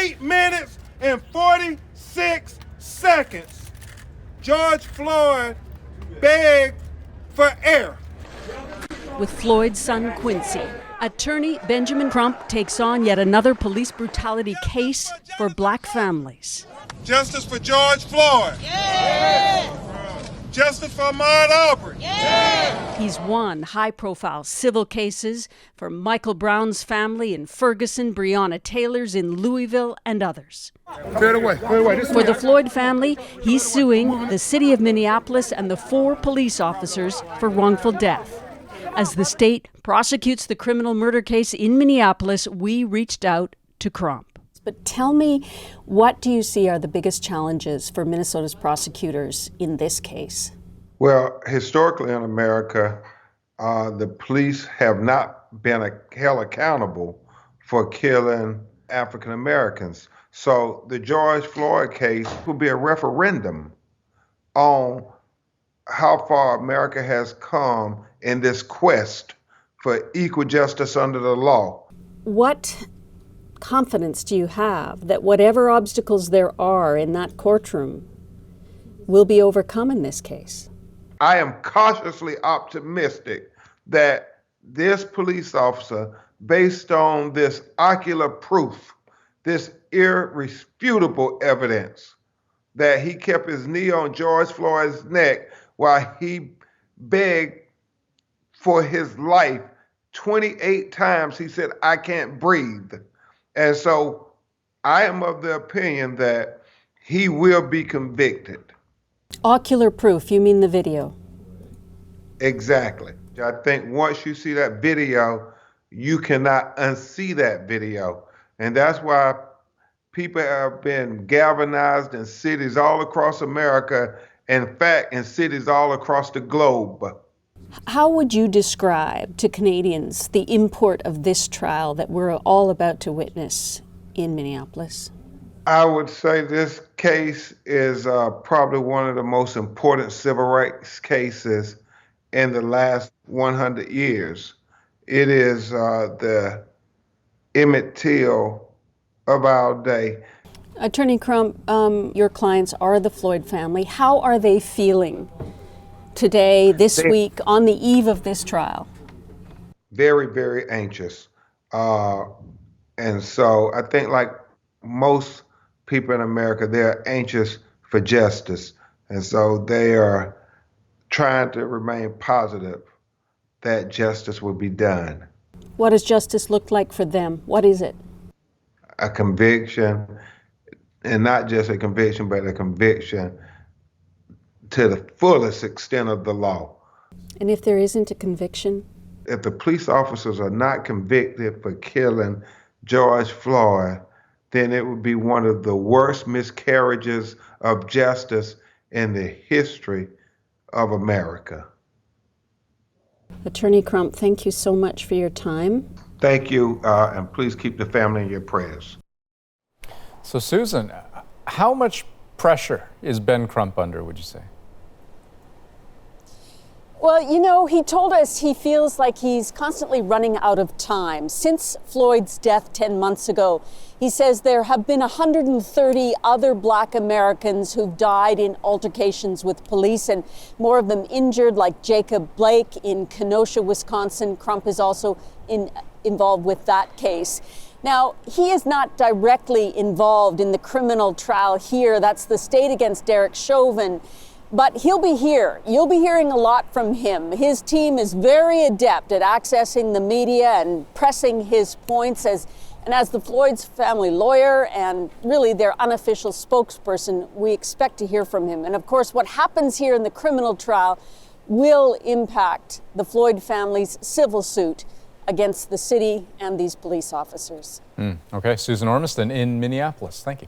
8 minutes and 46 seconds, George Floyd begged for air. With Floyd's son Quincy, attorney Benjamin Crump takes on yet another police brutality case for black families. Justice for George Floyd. Yeah. Justice for Ahmaud Arbery. Yeah. He's won high-profile civil cases for Michael Brown's family in Ferguson, Breonna Taylor's in Louisville, and others. Clear the way. For the Floyd family, he's suing the city of Minneapolis and the 4 police officers for wrongful death. As the state prosecutes the criminal murder case in Minneapolis, we reached out to Crump. But tell me, what do you see are the biggest challenges for Minnesota's prosecutors in this case? Well, historically in America, the police have not been held accountable for killing African Americans. So the George Floyd case will be a referendum on how far America has come in this quest for equal justice under the law. What confidence do you have that whatever obstacles there are in that courtroom will be overcome in this case? I am cautiously optimistic that this police officer, based on this ocular proof, this irrefutable evidence that he kept his knee on George Floyd's neck while he begged for his life 28 times. He said, "I can't breathe." And so I am of the opinion that he will be convicted. Ocular proof, you mean the video? Exactly. I think once you see that video, you cannot unsee that video. And that's why people have been galvanized in cities all across America, in fact, in cities all across the globe. How would you describe to Canadians the import of this trial that we're all about to witness in Minneapolis? I would say this case is probably one of the most important civil rights cases in the last 100 years. It is the Emmett Till of our day. Attorney Crump, your clients are the Floyd family. How are they feeling today, this week, on the eve of this trial? Very, very anxious. And so I think like most people in America, they're anxious for justice. And so they are trying to remain positive that justice will be done. What does justice look like for them? What is it? A conviction, and not just a conviction, but a conviction to the fullest extent of the law. And if there isn't a conviction? If the police officers are not convicted for killing George Floyd, then it would be one of the worst miscarriages of justice in the history of America. Attorney Crump, thank you so much for your time. Thank you, and please keep the family in your prayers. So Susan, how much pressure is Ben Crump under, would you say? Well, you know, he told us he feels like he's constantly running out of time. Since Floyd's death 10 months ago, he says there have been 130 other Black Americans who've died in altercations with police, and more of them injured, like Jacob Blake in Kenosha, Wisconsin. Crump is also involved with that case. Now, he is not directly involved in the criminal trial here. That's the state against Derek Chauvin. But he'll be here. You'll be hearing a lot from him. His team is very adept at accessing the media and pressing his points as the Floyd's family lawyer and really their unofficial spokesperson. We expect to hear from him. And of course, what happens here in the criminal trial will impact the Floyd family's civil suit against the city and these police officers. Okay, Susan Ormiston in Minneapolis. Thank you.